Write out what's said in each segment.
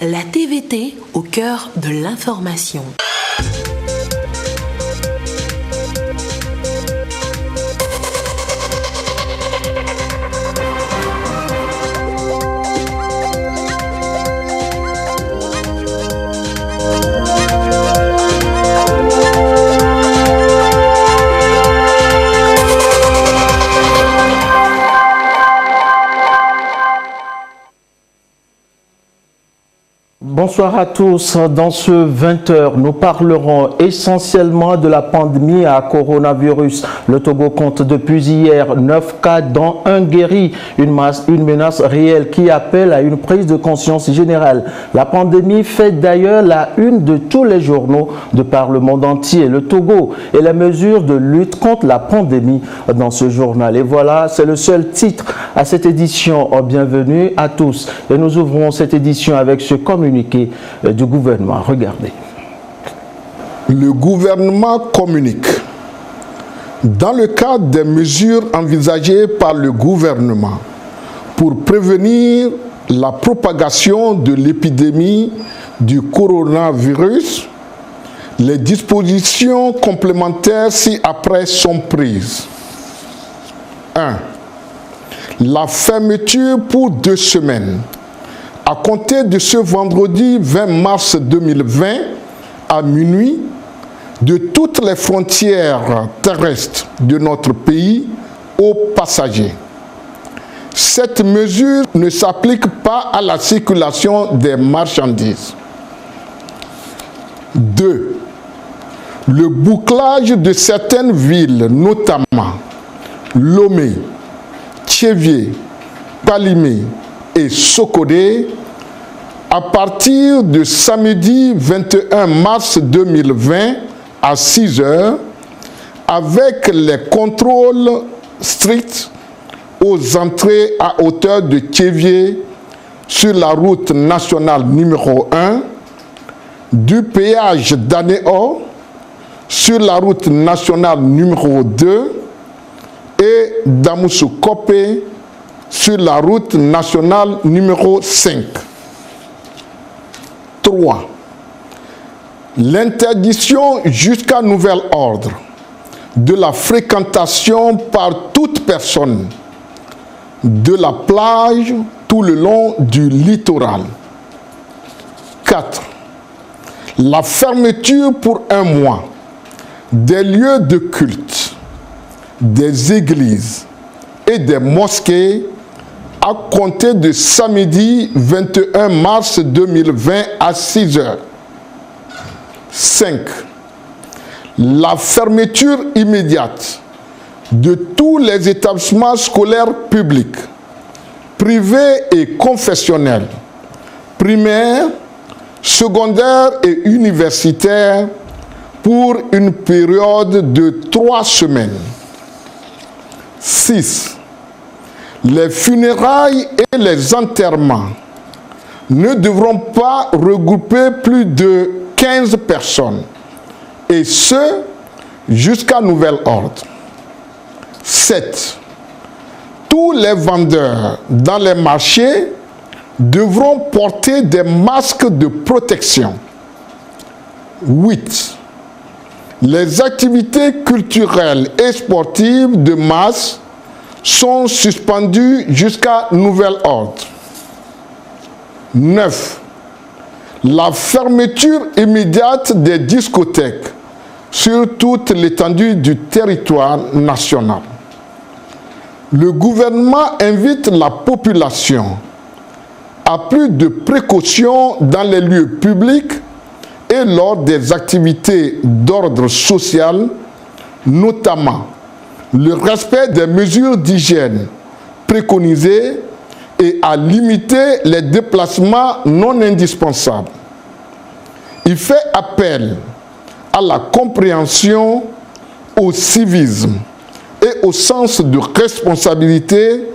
La TVT au cœur de l'information. Bonsoir à tous. Dans ce 20h, nous parlerons essentiellement de la pandémie à coronavirus. Le Togo compte depuis hier 9 cas dont un guéri, une menace réelle qui appelle à une prise de conscience générale. La pandémie fait d'ailleurs la une de tous les journaux de par le monde entier. Le Togo et les mesures de lutte contre la pandémie dans ce journal. Et voilà, c'est le seul titre à cette édition. Bienvenue à tous. Et nous ouvrons cette édition avec ce communiqué du gouvernement. Regardez. Le gouvernement communique. Dans le cadre des mesures envisagées par le gouvernement pour prévenir la propagation de l'épidémie du coronavirus, les dispositions complémentaires ci-après sont prises. 1. La fermeture pour 2 semaines à compter de ce vendredi 20 mars 2020 à minuit de toutes les frontières terrestres de notre pays aux passagers. Cette mesure ne s'applique pas à la circulation des marchandises. 2. Le bouclage de certaines villes, notamment Lomé, Tchévié, Palimé et Sokodé, à partir de samedi 21 mars 2020 à 6 h, avec les contrôles stricts aux entrées à hauteur de Tchévié sur la route nationale numéro 1, du péage d'Anéo sur la route nationale numéro 2 et d'Amoussou-Kopé sur la route nationale numéro 5. 3. L'interdiction jusqu'à nouvel ordre de la fréquentation par toute personne de la plage tout le long du littoral. 4. La fermeture pour 1 mois des lieux de culte, des églises et des mosquées à compter de samedi 21 mars 2020 à 6 h. 5. La fermeture immédiate de tous les établissements scolaires publics, privés et confessionnels, primaires, secondaires et universitaires pour une période de 3 semaines. 6. Les funérailles et les enterrements ne devront pas regrouper plus de 15 personnes, et ce, jusqu'à nouvel ordre. 7. Tous les vendeurs dans les marchés devront porter des masques de protection. 8. Les activités culturelles et sportives de masse sont suspendues jusqu'à nouvel ordre. 9. La fermeture immédiate des discothèques sur toute l'étendue du territoire national. Le gouvernement invite la population à plus de précautions dans les lieux publics et lors des activités d'ordre social, notamment le respect des mesures d'hygiène préconisées et à limiter les déplacements non indispensables. Il fait appel à la compréhension, au civisme et au sens de responsabilité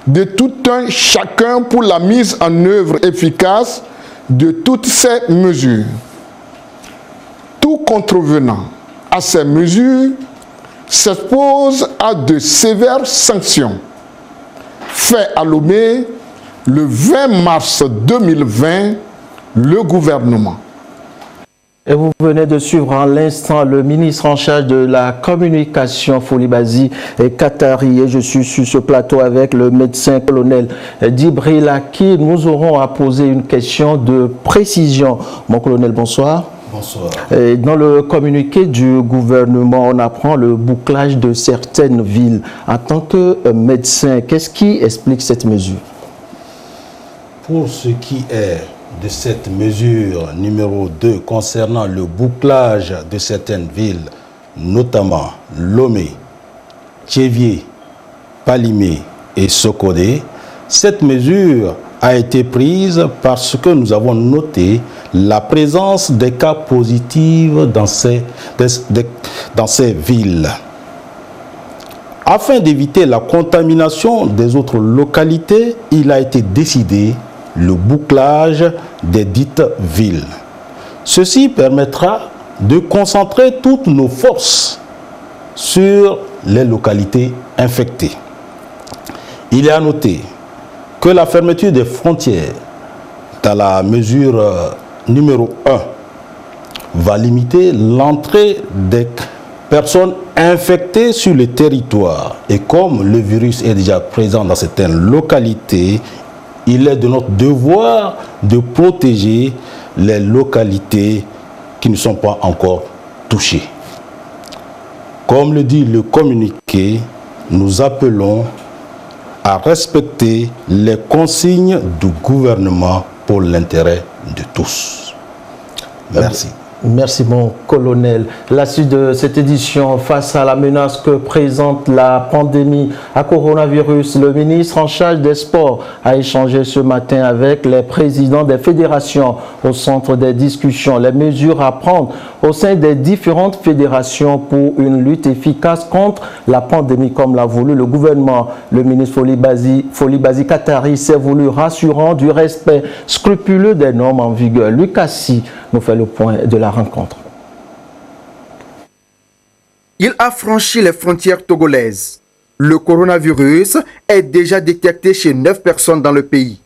de tout un chacun pour la mise en œuvre efficace de toutes ces mesures. Tout contrevenant à ces mesures s'expose à de sévères sanctions. Fait à Lomé le 20 mars 2020 le gouvernement. Et vous venez de suivre à l'instant le ministre en charge de la communication, Folibasi Katari. Et je suis sur ce plateau avec le médecin colonel Djibril, à qui nous aurons à poser une question de précision. Mon colonel, bonsoir. Bonsoir. Et dans le communiqué du gouvernement, on apprend le bouclage de certaines villes. En tant que médecin, qu'est-ce qui explique cette mesure? Pour ce qui est de cette mesure numéro 2 concernant le bouclage de certaines villes, notamment Lomé, Tchévié, Palimé et Sokodé, cette mesure a été prise parce que nous avons noté la présence des cas positifs dans ces villes. Afin d'éviter la contamination des autres localités, il a été décidé le bouclage des dites villes. Ceci permettra de concentrer toutes nos forces sur les localités infectées. Il est à noter que la fermeture des frontières dans la mesure numéro 1 va limiter l'entrée des personnes infectées sur le territoire. Et comme le virus est déjà présent dans certaines localités, il est de notre devoir de protéger les localités qui ne sont pas encore touchées. Comme le dit le communiqué, nous appelons à respecter les consignes du gouvernement pour l'intérêt de tous. Merci. Merci mon colonel. La suite de cette édition, face à la menace que présente la pandémie à coronavirus, le ministre en charge des sports a échangé ce matin avec les présidents des fédérations au centre des discussions. Les mesures à prendre au sein des différentes fédérations pour une lutte efficace contre la pandémie comme l'a voulu le gouvernement. Le ministre Folibasi Katari s'est voulu rassurant du respect scrupuleux des normes en vigueur. Lucas Si nous fait le point de la rencontre. Il a franchi les frontières togolaises. Le coronavirus est déjà détecté chez 9 personnes dans le pays.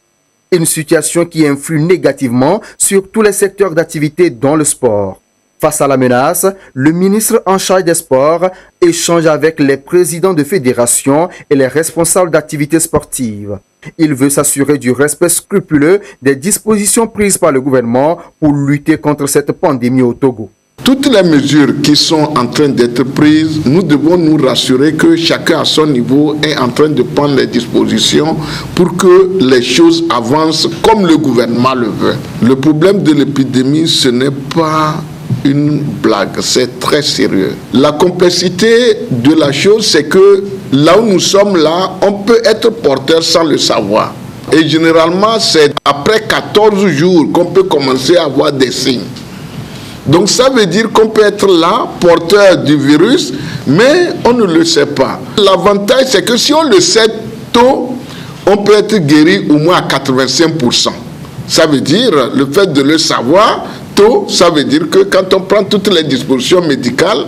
Une situation qui influe négativement sur tous les secteurs d'activité dont le sport. Face à la menace, le ministre en charge des sports échange avec les présidents de fédérations et les responsables d'activités sportives. Il veut s'assurer du respect scrupuleux des dispositions prises par le gouvernement pour lutter contre cette pandémie au Togo. Toutes les mesures qui sont en train d'être prises, nous devons nous rassurer que chacun à son niveau est en train de prendre les dispositions pour que les choses avancent comme le gouvernement le veut. Le problème de l'épidémie, ce n'est pas une blague, c'est très sérieux. La complexité de la chose, c'est que là où nous sommes là, on peut être porteur sans le savoir. Et généralement, c'est après 14 jours qu'on peut commencer à avoir des signes. Donc ça veut dire qu'on peut être là, porteur du virus, mais on ne le sait pas. L'avantage, c'est que si on le sait tôt, on peut être guéri au moins à 85%. Ça veut dire, le fait de le savoir tôt, ça veut dire que quand on prend toutes les dispositions médicales,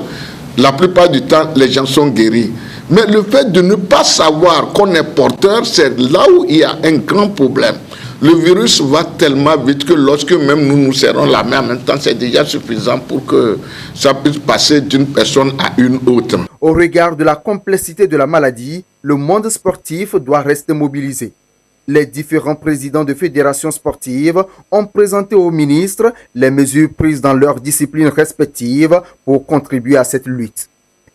la plupart du temps, les gens sont guéris. Mais le fait de ne pas savoir qu'on est porteur, c'est là où il y a un grand problème. Le virus va tellement vite que lorsque même nous serrons la main en même temps, c'est déjà suffisant pour que ça puisse passer d'une personne à une autre. Au regard de la complexité de la maladie, le monde sportif doit rester mobilisé. Les différents présidents de fédérations sportives ont présenté au ministre les mesures prises dans leurs disciplines respectives pour contribuer à cette lutte.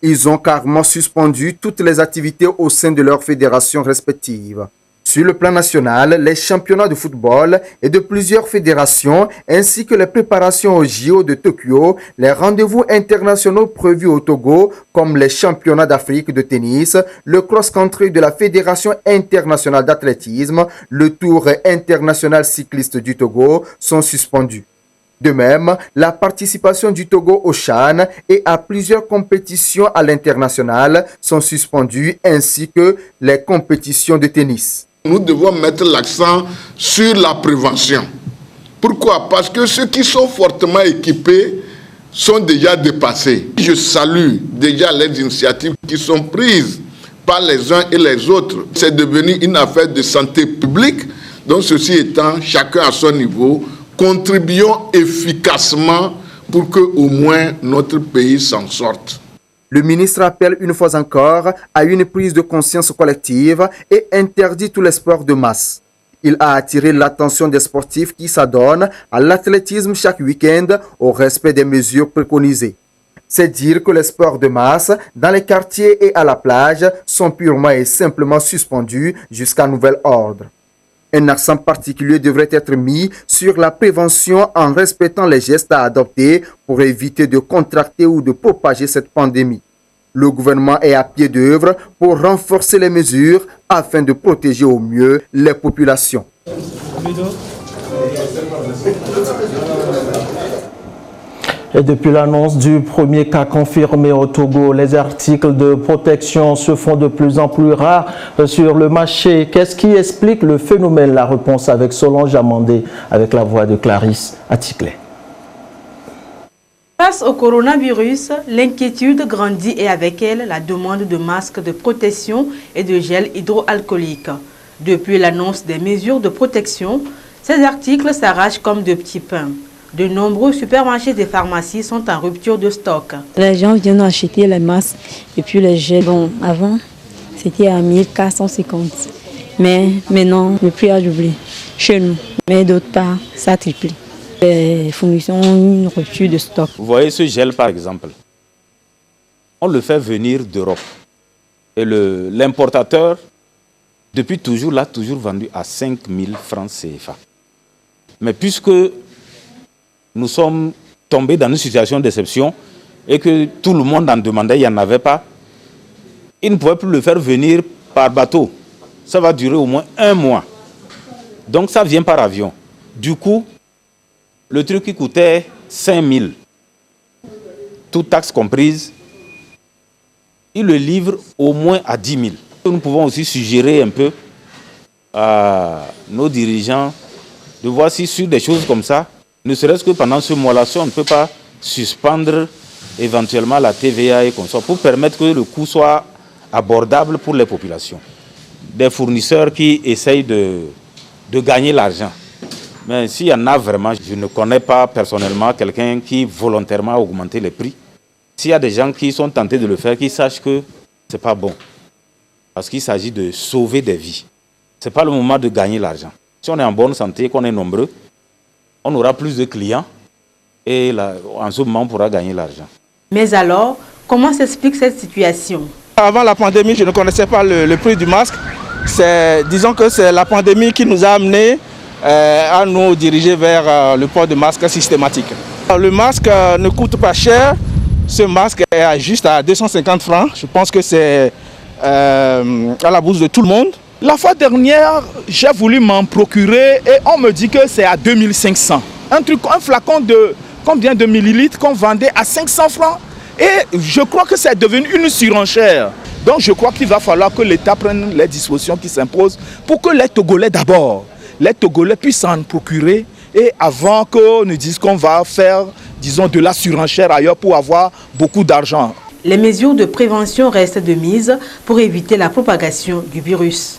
Ils ont carrément suspendu toutes les activités au sein de leurs fédérations respectives. Sur le plan national, les championnats de football et de plusieurs fédérations, ainsi que les préparations au JO de Tokyo, les rendez-vous internationaux prévus au Togo, comme les championnats d'Afrique de tennis, le cross-country de la Fédération internationale d'athlétisme, le Tour international cycliste du Togo, sont suspendus. De même, la participation du Togo au CHAN et à plusieurs compétitions à l'international sont suspendues, ainsi que les compétitions de tennis. Nous devons mettre l'accent sur la prévention. Pourquoi? Parce que ceux qui sont fortement équipés sont déjà dépassés. Je salue déjà les initiatives qui sont prises par les uns et les autres. C'est devenu une affaire de santé publique. Donc ceci étant, chacun à son niveau Contribuons efficacement pour que au moins notre pays s'en sorte. Le ministre appelle une fois encore à une prise de conscience collective et interdit tous les sports de masse. Il a attiré l'attention des sportifs qui s'adonnent à l'athlétisme chaque week-end au respect des mesures préconisées. C'est dire que les sports de masse dans les quartiers et à la plage sont purement et simplement suspendus jusqu'à nouvel ordre. Un accent particulier devrait être mis sur la prévention en respectant les gestes à adopter pour éviter de contracter ou de propager cette pandémie. Le gouvernement est à pied d'œuvre pour renforcer les mesures afin de protéger au mieux les populations. Et depuis l'annonce du premier cas confirmé au Togo, les articles de protection se font de plus en plus rares sur le marché. Qu'est-ce qui explique le phénomène? La réponse avec Solange Amandé, avec la voix de Clarisse Aticlé. Face au coronavirus, l'inquiétude grandit et avec elle la demande de masques de protection et de gel hydroalcoolique. Depuis l'annonce des mesures de protection, ces articles s'arrachent comme de petits pains. De nombreux supermarchés et pharmacies sont en rupture de stock. Les gens viennent acheter les masques et puis les gels. Bon, avant, c'était à 1450. Mais maintenant, le prix a doublé chez nous. Mais d'autre part, ça a triplé. Les fournisseurs ont une rupture de stock. Vous voyez ce gel par exemple, on le fait venir d'Europe. Et l'importateur, depuis toujours, l'a toujours vendu à 5 000 francs CFA. Mais puisque nous sommes tombés dans une situation d'exception et que tout le monde en demandait, il n'y en avait pas, ils ne pouvaient plus le faire venir par bateau. Ça va durer au moins 1 mois. Donc ça vient par avion. Du coup, le truc qui coûtait 5 000, toute taxe comprise, ils le livrent au moins à 10 000. Nous pouvons aussi suggérer un peu à nos dirigeants de voir si sur des choses comme ça, ne serait-ce que pendant ce mois-là, on ne peut pas suspendre éventuellement la TVA et comme ça, pour permettre que le coût soit abordable pour les populations. Des fournisseurs qui essayent de gagner l'argent. Mais s'il y en a vraiment, je ne connais pas personnellement quelqu'un qui volontairement a augmenté les prix. S'il y a des gens qui sont tentés de le faire, qu'ils sachent que ce n'est pas bon. Parce qu'il s'agit de sauver des vies. Ce n'est pas le moment de gagner l'argent. Si on est en bonne santé, qu'on est nombreux, on aura plus de clients et là, en ce moment, on pourra gagner l'argent. Mais alors, comment s'explique cette situation? Avant la pandémie, je ne connaissais pas le prix du masque. Disons que c'est la pandémie qui nous a amenés à nous diriger vers le port de masque systématique. Le masque ne coûte pas cher. Ce masque est juste à 250 francs. Je pense que c'est à la bourse de tout le monde. La fois dernière, j'ai voulu m'en procurer et on me dit que c'est à 2500. Un flacon de combien de millilitres qu'on vendait à 500 francs. Et je crois que c'est devenu une surenchère. Donc je crois qu'il va falloir que l'État prenne les dispositions qui s'imposent pour que les Togolais d'abord, les Togolais puissent s'en procurer et avant qu'on ne dise qu'on va faire, disons, de la surenchère ailleurs pour avoir beaucoup d'argent. Les mesures de prévention restent de mise pour éviter la propagation du virus.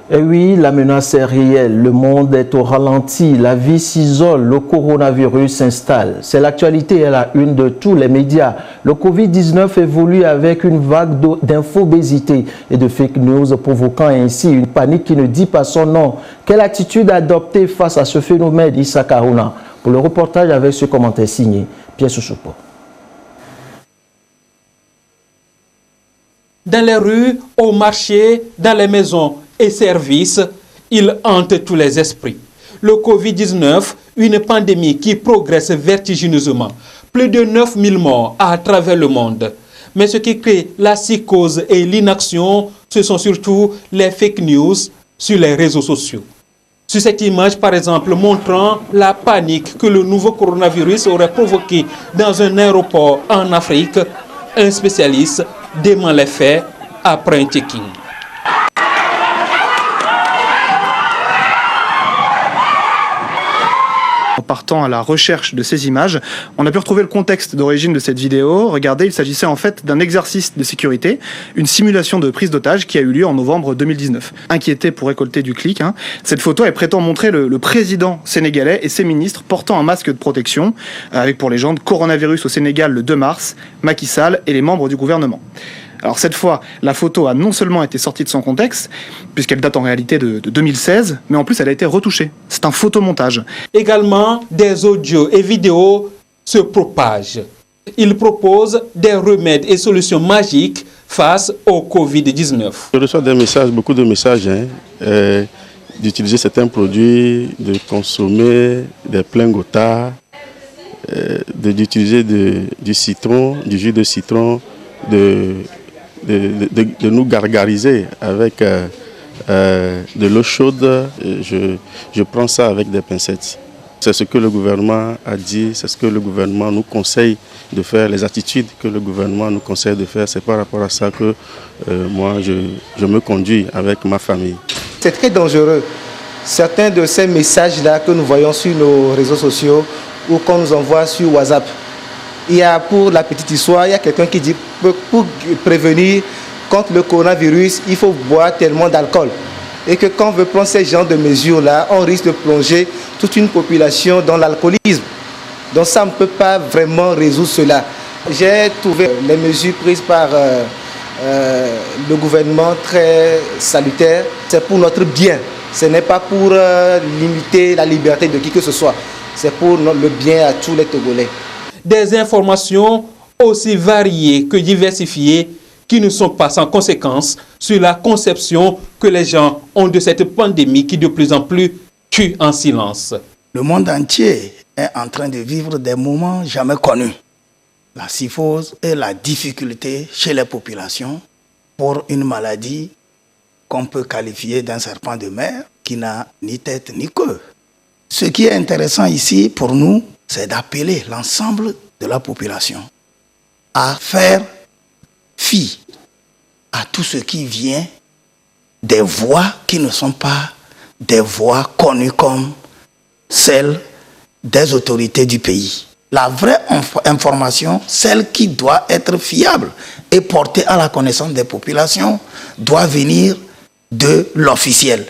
Et oui, la menace est réelle. Le monde est au ralenti. La vie s'isole. Le coronavirus s'installe. C'est l'actualité à la une de tous les médias. Le Covid-19 évolue avec une vague d'infobésité et de fake news, provoquant ainsi une panique qui ne dit pas son nom. Quelle attitude adopter face à ce phénomène, Issa Karouna? Pour le reportage avec ce commentaire signé Pierre Souchoupo. Dans les rues, au marché, dans les maisons et services, il hante tous les esprits. Le Covid-19, une pandémie qui progresse vertigineusement. Plus de 9000 morts à travers le monde. Mais ce qui crée la psychose et l'inaction, ce sont surtout les fake news sur les réseaux sociaux. Sur cette image, par exemple, montrant la panique que le nouveau coronavirus aurait provoqué dans un aéroport en Afrique, un spécialiste dément les faits après un checking. partant à la recherche de ces images, on a pu retrouver le contexte d'origine de cette vidéo. Regardez, il s'agissait en fait d'un exercice de sécurité, une simulation de prise d'otage qui a eu lieu en novembre 2019. Inquiété pour récolter du clic, cette photo elle prétend montrer le président sénégalais et ses ministres portant un masque de protection, avec pour légende coronavirus au Sénégal le 2 mars, Macky Sall et les membres du gouvernement. Alors cette fois, la photo a non seulement été sortie de son contexte, puisqu'elle date en réalité de 2016, mais en plus elle a été retouchée. C'est un photomontage. Également, des audios et vidéos se propagent. Ils proposent des remèdes et solutions magiques face au Covid-19. Je reçois des messages, beaucoup de messages, d'utiliser certains produits, de consommer des pleins gotards, d'utiliser du citron, du jus de citron, de nous gargariser avec de l'eau chaude. Je prends ça avec des pincettes. C'est ce que le gouvernement a dit, c'est ce que le gouvernement nous conseille de faire, les attitudes que le gouvernement nous conseille de faire. C'est par rapport à ça que moi, je me conduis avec ma famille. C'est très dangereux. Certains de ces messages-là que nous voyons sur nos réseaux sociaux ou qu'on nous envoie sur WhatsApp, il y a, pour la petite histoire, il y a quelqu'un qui dit pour prévenir contre le coronavirus, il faut boire tellement d'alcool. Et que quand on veut prendre ces genres de mesures-là, on risque de plonger toute une population dans l'alcoolisme. Donc ça ne peut pas vraiment résoudre cela. J'ai trouvé les mesures prises par le gouvernement très salutaires. C'est pour notre bien. Ce n'est pas pour limiter la liberté de qui que ce soit. C'est pour le bien à tous les Togolais. Des informations aussi variées que diversifiées qui ne sont pas sans conséquence sur la conception que les gens ont de cette pandémie qui de plus en plus tue en silence. Le monde entier est en train de vivre des moments jamais connus. La psychose et la difficulté chez les populations pour une maladie qu'on peut qualifier d'un serpent de mer qui n'a ni tête ni queue. Ce qui est intéressant ici pour nous, c'est d'appeler l'ensemble de la population à faire fi à tout ce qui vient des voix qui ne sont pas des voix connues comme celles des autorités du pays. La vraie information, celle qui doit être fiable et portée à la connaissance des populations, doit venir de l'officiel.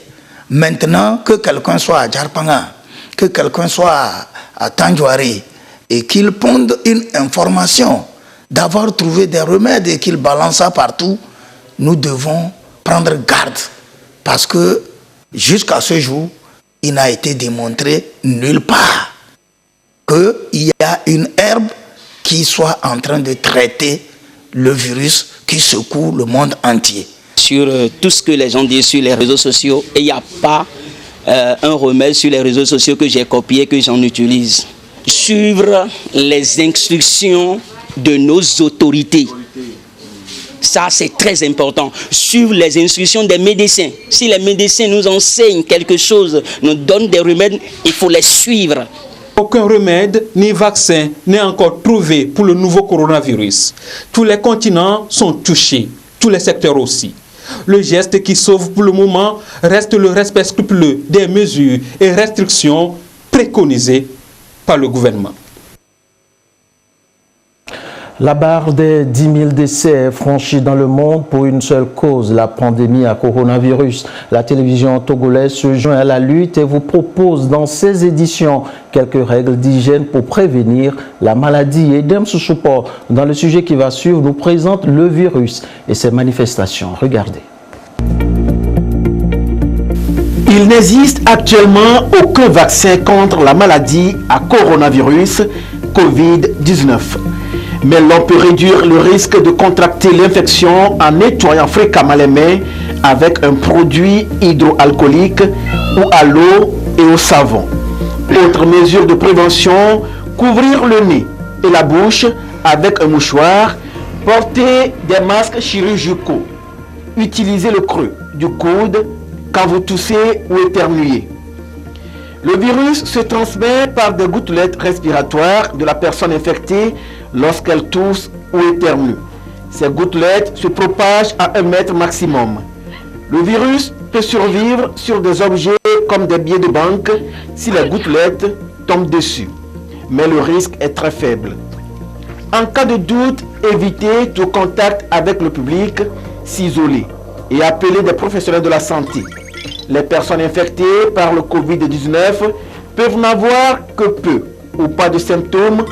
Maintenant, que quelqu'un soit à Djarpanga, que quelqu'un soit à Tandjouari, et qu'il ponde une information, d'avoir trouvé des remèdes et qu'il balance ça partout, nous devons prendre garde. Parce que jusqu'à ce jour, il n'a été démontré nulle part qu'il y a une herbe qui soit en train de traiter le virus qui secoue le monde entier. Sur tout ce que les gens disent sur les réseaux sociaux, et il n'y a pas un remède sur les réseaux sociaux que j'ai copié, que j'en utilise. Suivre les instructions de nos autorités. Ça, c'est très important. Suivre les instructions des médecins. Si les médecins nous enseignent quelque chose, nous donnent des remèdes, il faut les suivre. Aucun remède ni vaccin n'est encore trouvé pour le nouveau coronavirus. Tous les continents sont touchés, tous les secteurs aussi. Le geste qui sauve pour le moment reste le respect scrupuleux des mesures et restrictions préconisées par le gouvernement. La barre des 10 000 décès est franchie dans le monde pour une seule cause, la pandémie à coronavirus. La télévision togolaise se joint à la lutte et vous propose dans ses éditions quelques règles d'hygiène pour prévenir la maladie. Et Dem Souchoupo, dans le sujet qui va suivre, nous présente le virus et ses manifestations. Regardez. Il n'existe actuellement aucun vaccin contre la maladie à coronavirus Covid-19. Mais l'on peut réduire le risque de contracter l'infection en nettoyant fréquemment les mains avec un produit hydroalcoolique ou à l'eau et au savon. Autre mesure de prévention, couvrir le nez et la bouche avec un mouchoir, porter des masques chirurgicaux, utiliser le creux du coude quand vous toussez ou éternuez. Le virus se transmet par des gouttelettes respiratoires de la personne infectée lorsqu'elle tousse ou éternue. Ces gouttelettes se propagent à 1 mètre maximum. Le virus peut survivre sur des objets comme des billets de banque si les gouttelettes tombe dessus, mais le risque est très faible. En cas de doute, évitez tout contact avec le public, s'isoler et appeler des professionnels de la santé. Les personnes infectées par le Covid-19 peuvent n'avoir que peu ou pas de symptômes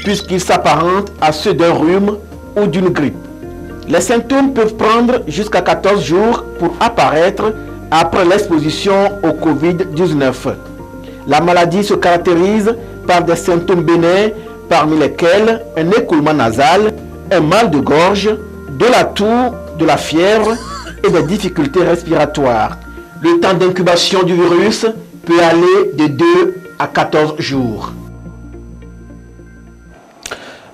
puisqu'ils s'apparentent à ceux d'un rhume ou d'une grippe. Les symptômes peuvent prendre jusqu'à 14 jours pour apparaître après l'exposition au Covid-19. La maladie se caractérise par des symptômes bénins parmi lesquels un écoulement nasal, un mal de gorge, de la toux, de la fièvre et des difficultés respiratoires. Le temps d'incubation du virus peut aller de 2 à 14 jours.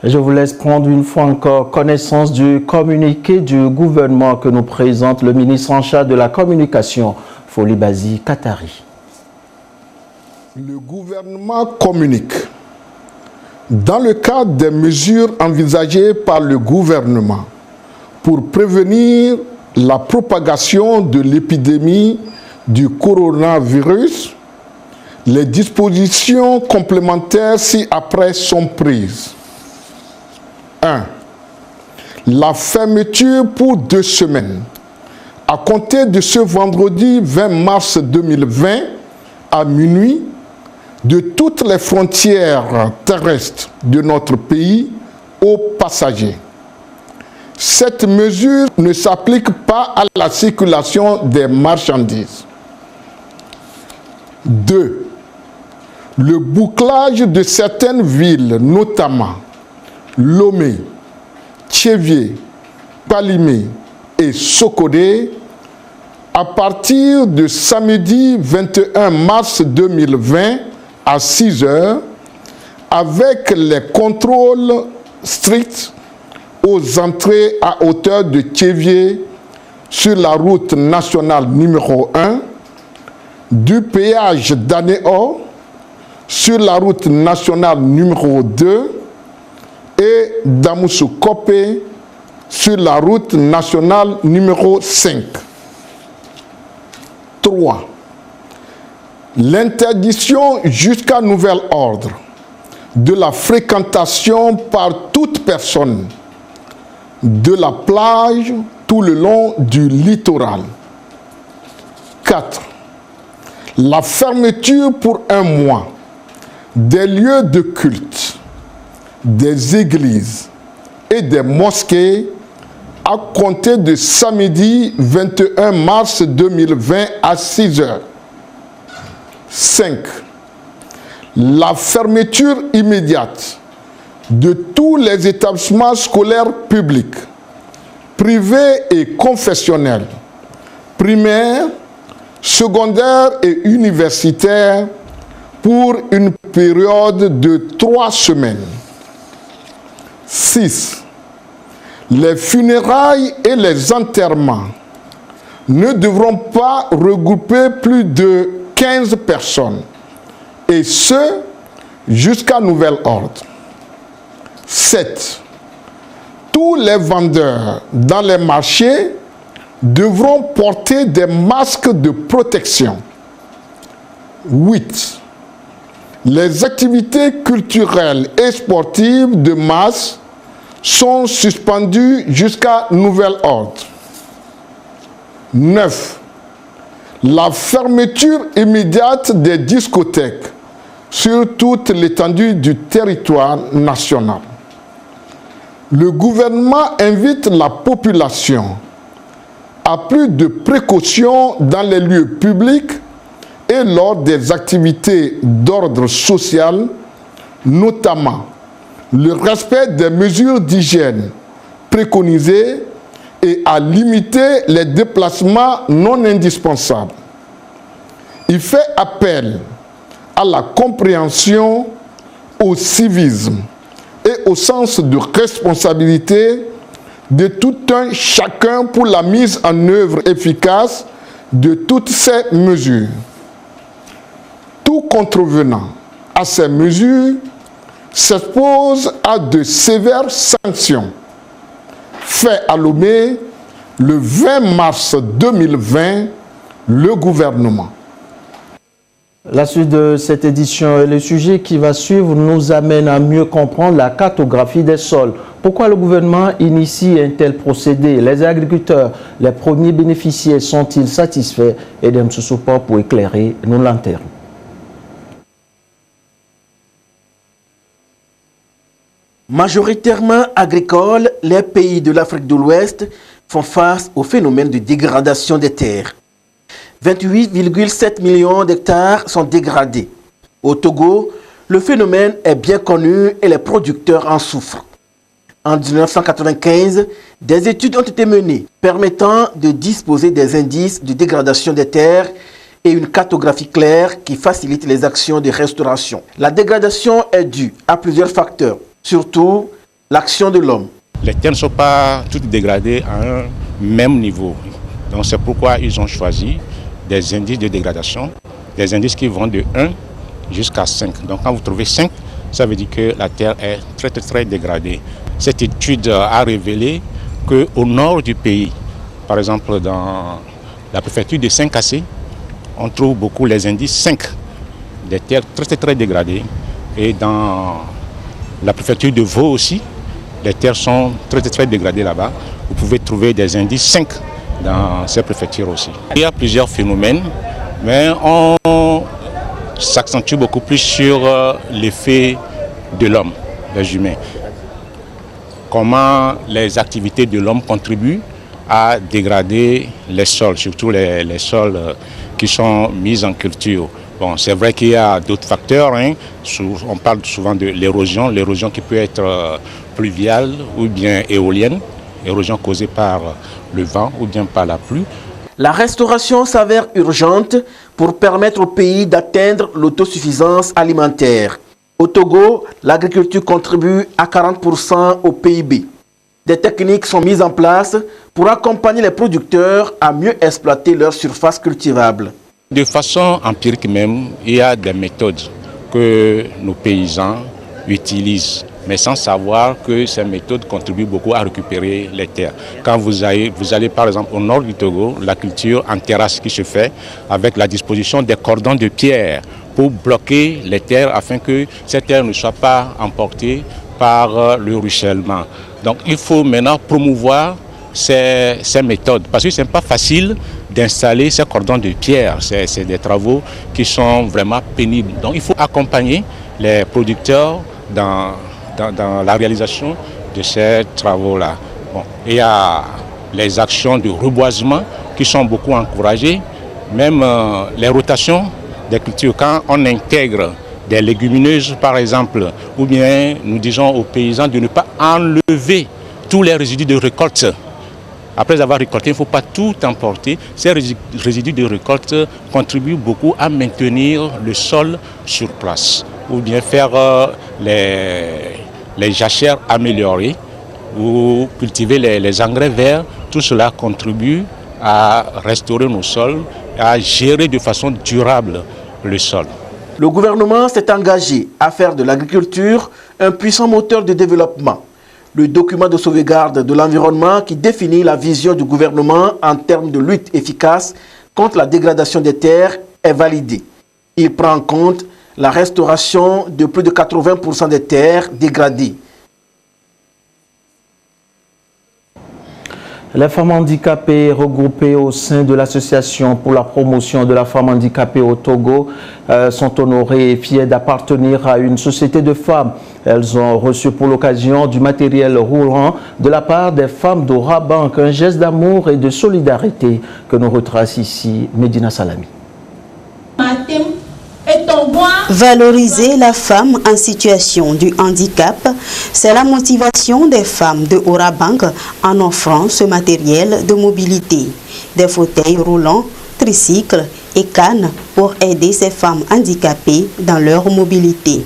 Je vous laisse prendre une fois encore connaissance du communiqué du gouvernement que nous présente le ministre en charge de la communication, Folibazi Katari. Le gouvernement communique. Dans le cadre des mesures envisagées par le gouvernement pour prévenir la propagation de l'épidémie du coronavirus, les dispositions complémentaires ci-après sont prises. 1. La fermeture pour 2 semaines, à compter de ce vendredi 20 mars 2020 à minuit, de toutes les frontières terrestres de notre pays aux passagers. Cette mesure ne s'applique pas à la circulation des marchandises. 2. Le bouclage de certaines villes, notamment Lomé, Tchévié, Palimé et Sokodé, à partir de samedi 21 mars 2020 à 6 h, avec les contrôles stricts aux entrées à hauteur de Tchévié sur la route nationale numéro 1, du péage d'Anéo sur la route nationale numéro 2 et d'Amoussou-Kopé sur la route nationale numéro 5. 3. L'interdiction jusqu'à nouvel ordre de la fréquentation par toute personne de la plage tout le long du littoral. 4. La fermeture pour 1 mois des lieux de culte, des églises et des mosquées à compter de samedi 21 mars 2020 à 6 h. 5. La fermeture immédiate de tous les établissements scolaires publics, privés et confessionnels, primaires, secondaires et universitaires pour une période de 3 semaines. 6. Les funérailles et les enterrements ne devront pas regrouper plus de 15 personnes, et ce, jusqu'à nouvel ordre. 7. Tous les vendeurs dans les marchés devront porter des masques de protection. 8. Les activités culturelles et sportives de masse sont suspendues jusqu'à nouvel ordre. 9. La fermeture immédiate des discothèques sur toute l'étendue du territoire national. Le gouvernement invite la population à plus de précautions dans les lieux publics et lors des activités d'ordre social, notamment le respect des mesures d'hygiène préconisées et à limiter les déplacements non indispensables. Il fait appel à la compréhension, au civisme et au sens de responsabilité de tout un chacun pour la mise en œuvre efficace de toutes ces mesures. Tout contrevenant à ces mesures s'expose à de sévères sanctions. Fait à Lomé le 20 mars 2020, le gouvernement. La suite de cette édition et le sujet qui va suivre nous amène à mieux comprendre la cartographie des sols. Pourquoi le gouvernement initie un tel procédé? Les agriculteurs, les premiers bénéficiaires, sont-ils satisfaits? Edem Soussoupa pour éclairer nos lanternes. Majoritairement agricoles, les pays de l'Afrique de l'Ouest font face au phénomène de dégradation des terres. 28,7 millions d'hectares sont dégradés. Au Togo, le phénomène est bien connu et les producteurs en souffrent. En 1995, des études ont été menées permettant de disposer des indices de dégradation des terres et une cartographie claire qui facilite les actions de restauration. La dégradation est due à plusieurs facteurs, surtout l'action de l'homme. Les terres ne sont pas toutes dégradées à un même niveau. Donc c'est pourquoi ils ont choisi des indices de dégradation, des indices qui vont de 1 jusqu'à 5. Donc quand vous trouvez 5, ça veut dire que la terre est très dégradée. Cette étude a révélé qu'au nord du pays, par exemple dans la préfecture de Saint-Cassé, on trouve beaucoup les indices 5, des terres très dégradées. Et dans la préfecture de Vaud aussi, les terres sont très dégradées là-bas. Vous pouvez trouver des indices 5 dans ces préfectures aussi. Il y a plusieurs phénomènes, mais on s'accentue beaucoup plus sur l'effet de l'homme, des humains. Comment les activités de l'homme contribuent à dégrader les sols, surtout les sols qui sont mis en culture. Bon, c'est vrai qu'il y a d'autres facteurs, hein. On parle souvent de l'érosion qui peut être pluviale ou bien éolienne, érosion causée par le vent ou bien par la pluie. La restauration s'avère urgente pour permettre au pays d'atteindre l'autosuffisance alimentaire. Au Togo, l'agriculture contribue à 40% au PIB. Des techniques sont mises en place pour accompagner les producteurs à mieux exploiter leur surface cultivable. De façon empirique même, il y a des méthodes que nos paysans utilisent, mais sans savoir que ces méthodes contribuent beaucoup à récupérer les terres. Quand vous allez par exemple au nord du Togo, la culture en terrasse qui se fait avec la disposition des cordons de pierre pour bloquer les terres afin que ces terres ne soient pas emportées par le ruissellement. Donc il faut maintenant promouvoir ces méthodes parce que ce n'est pas facile d'installer ces cordons de pierre. C'est des travaux qui sont vraiment pénibles. Donc il faut accompagner les producteurs dans la réalisation de ces travaux-là. Bon, il y a les actions de reboisement qui sont beaucoup encouragées, même les rotations des cultures. Quand on intègre des légumineuses par exemple, ou bien nous disons aux paysans de ne pas enlever tous les résidus de récolte. Après avoir récolté, il ne faut pas tout emporter. Ces résidus de récolte contribuent beaucoup à maintenir le sol sur place. Ou bien faire les jachères améliorées ou cultiver les engrais verts. Tout cela contribue à restaurer nos sols, à gérer de façon durable le sol. Le gouvernement s'est engagé à faire de l'agriculture un puissant moteur de développement. Le document de sauvegarde de l'environnement qui définit la vision du gouvernement en termes de lutte efficace contre la dégradation des terres est validé. Il prend en compte la restauration de plus de 80% des terres dégradées. Les femmes handicapées regroupées au sein de l'Association pour la promotion de la femme handicapée au Togo sont honorées et fières d'appartenir à une société de femmes. Elles ont reçu pour l'occasion du matériel roulant de la part des femmes d'Orabank, un geste d'amour et de solidarité que nous retrace ici Medina Salami. Valoriser la femme en situation de handicap, c'est la motivation des femmes de Orabank en offrant ce matériel de mobilité, des fauteuils roulants, tricycles et cannes pour aider ces femmes handicapées dans leur mobilité.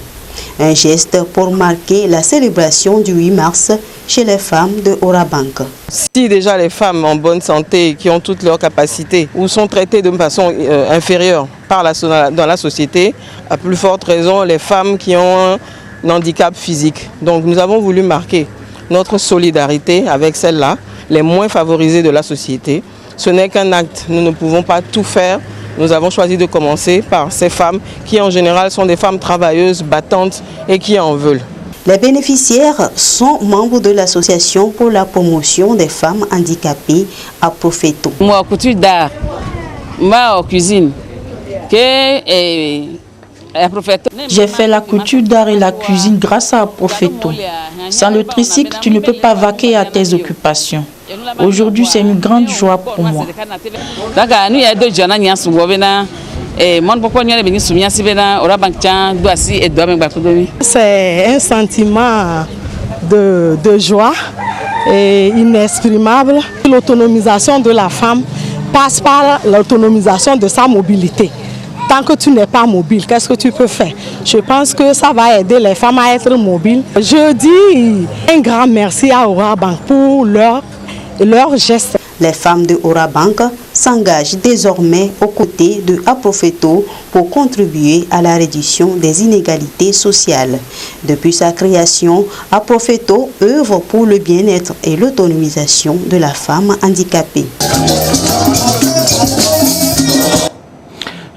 Un geste pour marquer la célébration du 8 mars chez les femmes de Orabank. Si déjà les femmes en bonne santé, qui ont toutes leurs capacités, ou sont traitées de façon inférieure dans la société, à plus forte raison les femmes qui ont un handicap physique. Donc nous avons voulu marquer notre solidarité avec celles-là, les moins favorisées de la société. Ce n'est qu'un acte, nous ne pouvons pas tout faire, nous avons choisi de commencer par ces femmes qui en général sont des femmes travailleuses, battantes et qui en veulent. Les bénéficiaires sont membres de l'association pour la promotion des femmes handicapées à Profeto. Moi, couture d'art, moi en cuisine, j'ai fait la couture d'art et la cuisine grâce à Profeto. Sans le tricycle, tu ne peux pas vaquer à tes occupations. Aujourd'hui, c'est une grande joie pour moi. C'est un sentiment de joie et inexprimable. L'autonomisation de la femme passe par l'autonomisation de sa mobilité. Tant que tu n'es pas mobile, qu'est-ce que tu peux faire? Je pense que ça va aider les femmes à être mobiles. Je dis un grand merci à Orabank pour leur geste. Les femmes de Orabank s'engagent désormais aux côtés de Aprofeto pour contribuer à la réduction des inégalités sociales. Depuis sa création, Aprofeto œuvre pour le bien-être et l'autonomisation de la femme handicapée.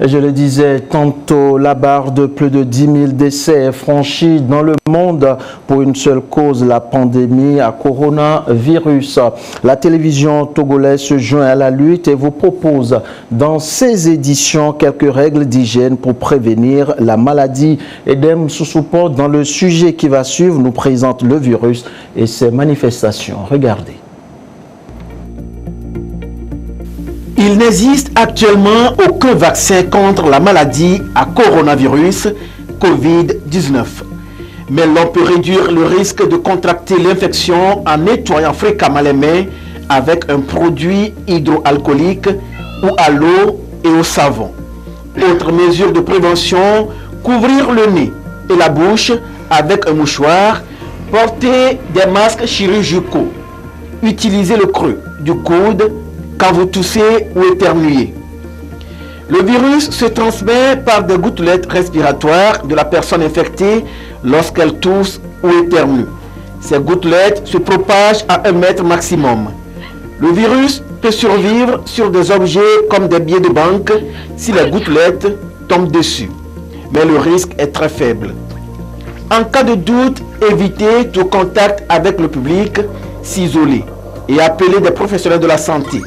Je le disais tantôt, la barre de plus de 10 000 décès est franchie dans le monde pour une seule cause, la pandémie à coronavirus. La télévision togolaise se joint à la lutte et vous propose dans ses éditions quelques règles d'hygiène pour prévenir la maladie. Edem Sousoupo, dans le sujet qui va suivre, nous présente le virus et ses manifestations. Regardez. Il n'existe actuellement aucun vaccin contre la maladie à coronavirus Covid-19. Mais l'on peut réduire le risque de contracter l'infection en nettoyant fréquemment les mains avec un produit hydroalcoolique ou à l'eau et au savon. Autre mesure de prévention, couvrir le nez et la bouche avec un mouchoir, porter des masques chirurgicaux, utiliser le creux du coude quand vous toussez ou éternuez. Le virus se transmet par des gouttelettes respiratoires de la personne infectée lorsqu'elle tousse ou éternue. Ces gouttelettes se propagent à 1 mètre maximum. Le virus peut survivre sur des objets comme des billets de banque si les gouttelettes tombent dessus. Mais le risque est très faible. En cas de doute, évitez tout contact avec le public, s'isoler et appeler des professionnels de la santé.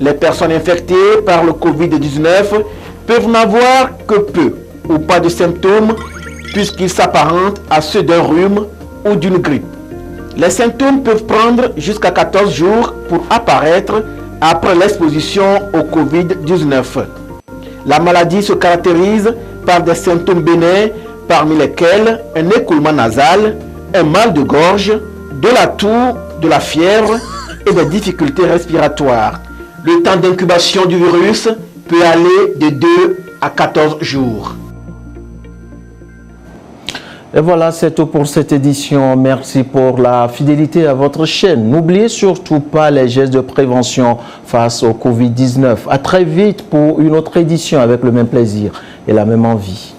Les personnes infectées par le Covid-19 peuvent n'avoir que peu ou pas de symptômes puisqu'ils s'apparentent à ceux d'un rhume ou d'une grippe. Les symptômes peuvent prendre jusqu'à 14 jours pour apparaître après l'exposition au Covid-19. La maladie se caractérise par des symptômes bénins parmi lesquels un écoulement nasal, un mal de gorge, de la toux, de la fièvre et des difficultés respiratoires. Le temps d'incubation du virus peut aller de 2 à 14 jours. Et voilà, c'est tout pour cette édition. Merci pour la fidélité à votre chaîne. N'oubliez surtout pas les gestes de prévention face au Covid-19. À très vite pour une autre édition avec le même plaisir et la même envie.